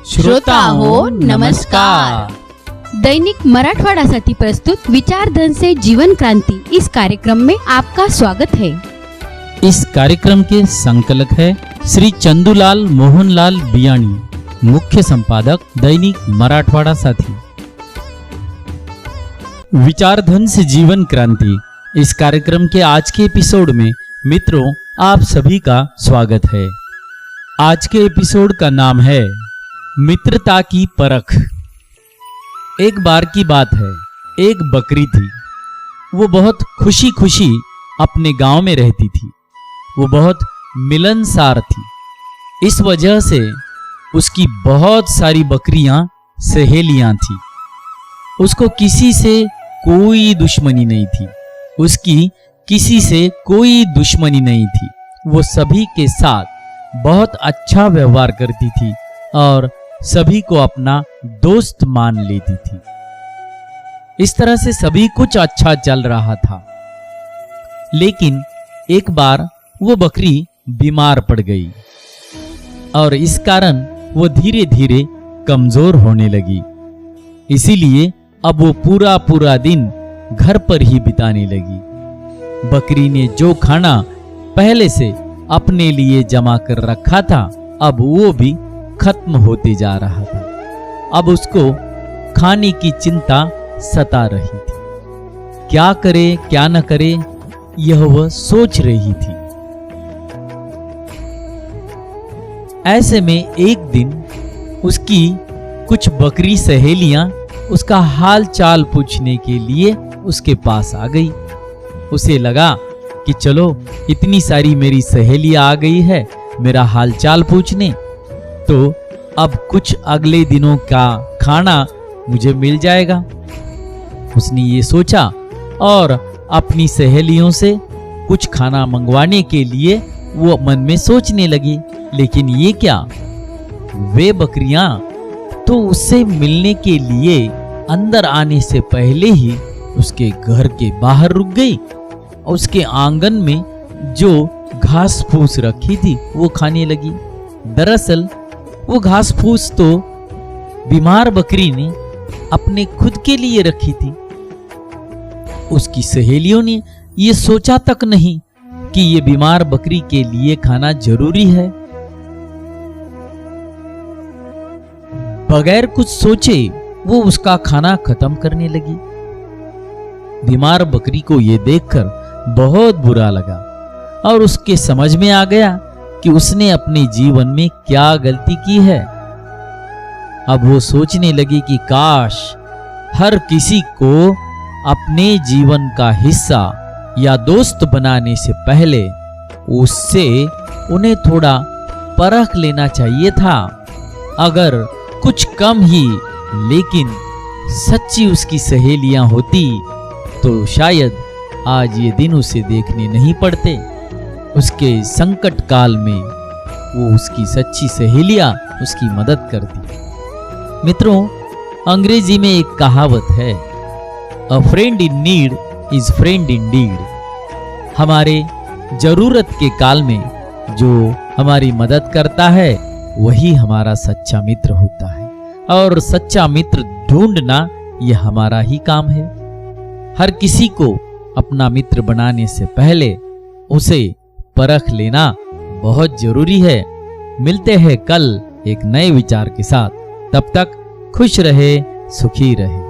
श्रोता हो नमस्कार। दैनिक मराठवाडासाठी प्रस्तुत विचारधन से जीवन क्रांति इस कार्यक्रम में आपका स्वागत है। इस कार्यक्रम के संकलक है श्री चंदूलाल मोहनलाल बियाणी, मुख्य संपादक दैनिक मराठवाड़ा साथी। विचारधन से जीवन क्रांति इस कार्यक्रम के आज के एपिसोड में मित्रों आप सभी का स्वागत है। आज के एपिसोड का नाम है मित्रता की परख। एक बार की बात है, एक बकरी थी। वो बहुत खुशी खुशी अपने गांव में रहती थी। वो बहुत मिलनसार थी। इस वजह से उसकी बहुत सारी बकरियां सहेलियां थी। उसको किसी से कोई दुश्मनी नहीं थी। उसकी किसी से कोई दुश्मनी नहीं थी। वो सभी के साथ बहुत अच्छा व्यवहार करती थी और सभी को अपना दोस्त मान लेती थी। इस तरह से सभी कुछ अच्छा चल रहा था। लेकिन एक बार वो बकरी बीमार पड़ गई और इस कारण वो धीरे धीरे कमजोर होने लगी। इसीलिए अब वो पूरा दिन घर पर ही बिताने लगी। बकरी ने जो खाना पहले से अपने लिए जमा कर रखा था, अब वो भी खत्म होते जा रहा था। अब उसको खाने की चिंता सता रही थी। क्या करे क्या न करे यह वह सोच रही थी। ऐसे में एक दिन उसकी कुछ बकरी सहेलियां उसका हाल चाल पूछने के लिए उसके पास आ गई। उसे लगा कि चलो इतनी सारी मेरी सहेलियां आ गई है मेरा हाल चाल पूछने, तो अब कुछ अगले दिनों का खाना मुझे मिल जाएगा। उसने ये सोचा और अपनी सहेलियों से कुछ खाना मंगवाने के लिए वो मन में सोचने लगी। लेकिन ये क्या, वे बकरियां तो उससे मिलने के लिए अंदर आने से पहले ही उसके घर के बाहर रुक गई। उसके आंगन में जो घास फूस रखी थी वो खाने लगी। दरअसल वो घास फूस तो बीमार बकरी ने अपने खुद के लिए रखी थी। उसकी सहेलियों ने ये सोचा तक नहीं कि ये बीमार बकरी के लिए खाना जरूरी है। बगैर कुछ सोचे वो उसका खाना खत्म करने लगी। बीमार बकरी को ये देखकर बहुत बुरा लगा और उसके समझ में आ गया कि उसने अपने जीवन में क्या गलती की है। अब वो सोचने लगी कि काश हर किसी को अपने जीवन का हिस्सा या दोस्त बनाने से पहले उससे उन्हें थोड़ा परख लेना चाहिए था। अगर कुछ कम ही लेकिन सच्ची उसकी सहेलियां होती तो शायद आज ये दिन उसे देखने नहीं पड़ते। उसके संकट काल में वो उसकी सच्ची सहेलियां उसकी मदद करती। मित्रों, अंग्रेजी में एक कहावत है, a friend in need is friend in deed. हमारे जरूरत के काल में जो हमारी मदद करता है वही हमारा सच्चा मित्र होता है और सच्चा मित्र ढूंढना यह हमारा ही काम है। हर किसी को अपना मित्र बनाने से पहले उसे परख लेना बहुत जरूरी है। मिलते हैं कल एक नए विचार के साथ। तब तक खुश रहे, सुखी रहे।